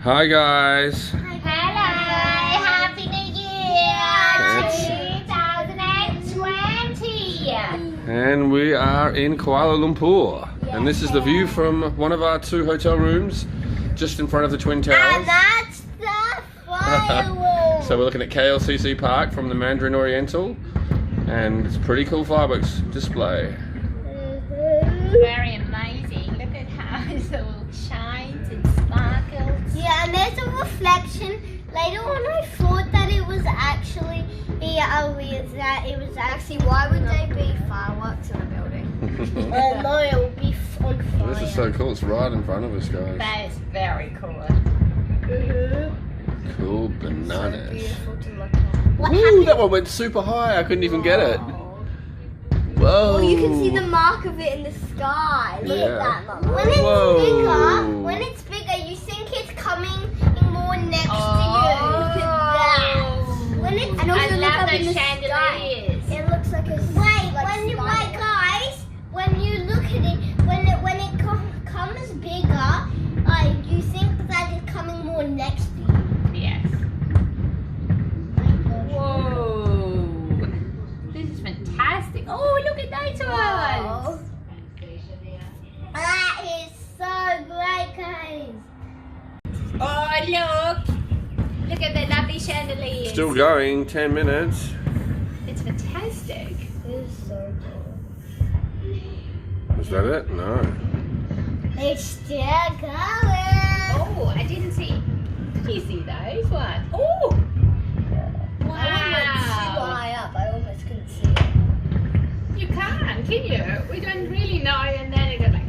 Hi guys. Hello, Happy New Year 2020. And we are in Kuala Lumpur. And this is the view from one of our 2 hotel rooms just in front of the Twin Towers. And that's the fireworks. So we're looking at KLCC Park from the Mandarin Oriental. And it's a pretty cool fireworks display. Very amazing. Look at how it all shines and sparkles. Yeah, and there's a reflection. Later on I thought that it was actually why would there be fireworks in a building? No, it will be on fire. This is so cool, it's right in front of us, guys. That is very cool. Cool bananas. So beautiful to look at. Woo, that one went super high, I couldn't even get it. Whoa. Well, you can see the mark of it in the sky. Look at that, Mama. When it's bigger, you think it's coming more next to you. Look at that. When it's, And also I look love up those in the chandeliers. It looks like a Guys, when you look at it, when it comes bigger, you think that it's coming more next to you. Yes. Whoa. This is fantastic. Oh, look at those ones. That is so great, guys. Oh, look. Look at the lovely chandeliers. Still going, 10 minutes. It's fantastic. It's so Is that it? No. It's still going. Oh, I didn't see. Did you see those ones? Oh! I went too high up. I almost couldn't see it. You can't, can you? We don't really know, and then it goes like.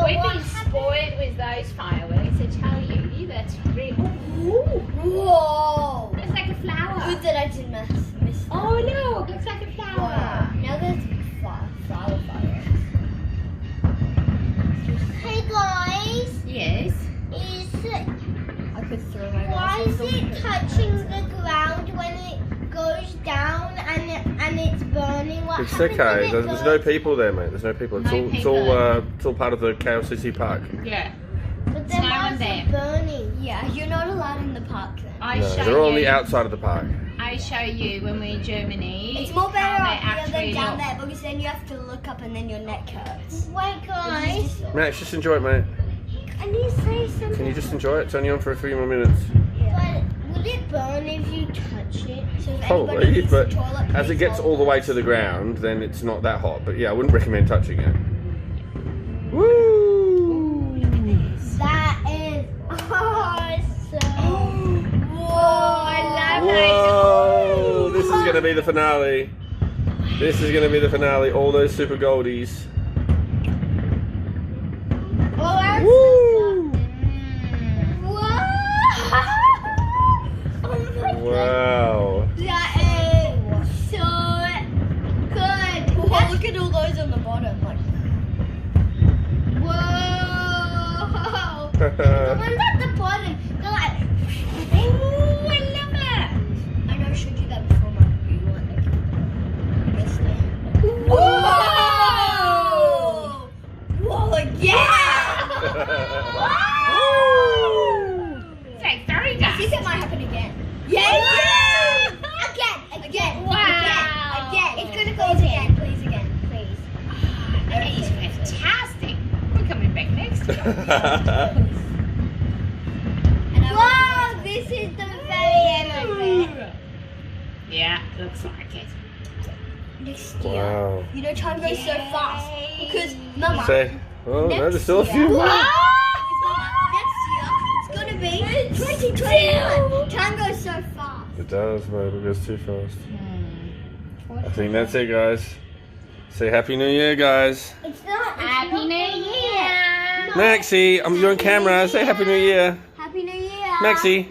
We've been spoiled with those fireworks, I tell you. That's really. Whoa! Looks like a flower. Good that I didn't miss. Oh no, looks like a flower. Wow. Now there's fireworks. Hey guys. Yes. I could throw my Why is it touching the ground when it goes down and it's burning? What It's happens okay, when it there's no goes- people there, mate. There's no people. It's all part of the KLCC Park. Yeah. But then why is it burning? Yeah, you're not allowed in the park then. No, they're all on the outside of the park. I show you when we're in Germany. It's more better how they up here than actually down look. there because then you have to look up and then your neck hurts. Wait guys. Max, just enjoy it, mate. Can you say something? Can you just enjoy it? It's only on for a few more minutes. But will it burn if you touch it? So if anybody Probably, needs but the toilet, as it please gets hold all the way to the ground, then it's not that hot. But yeah, I wouldn't recommend touching it. Woo! That is awesome. Whoa, I love Whoa! This is going to be the finale. This is going to be the finale. All those super goldies. Woo! Wow. That is so good. Oh, look at all those on the bottom. Like, Whoa! The ones at the bottom, they're like, ooh, I love it. I know I showed you that before, Mom. You weren't looking. Whoa! Whoa, yeah! It's like very I good. think it might happen again. Yeah! Again. Wow. Again. It's gonna go again. Please, again. Please. That is fantastic. We're coming back next year. Wow, this is the very end of it. Yeah, looks like it. Next year. Wow. You know, time goes so fast. Because, Mama, Say, oh, no, there's still a few more. next year, it's gonna be 2021. Time goes so fast. It does, mate. It goes too fast. I think that's it, guys. Say Happy New Year, guys. It's not Happy New Year. Maxie, you're on camera. Say Happy New Year. Happy New Year. Maxie.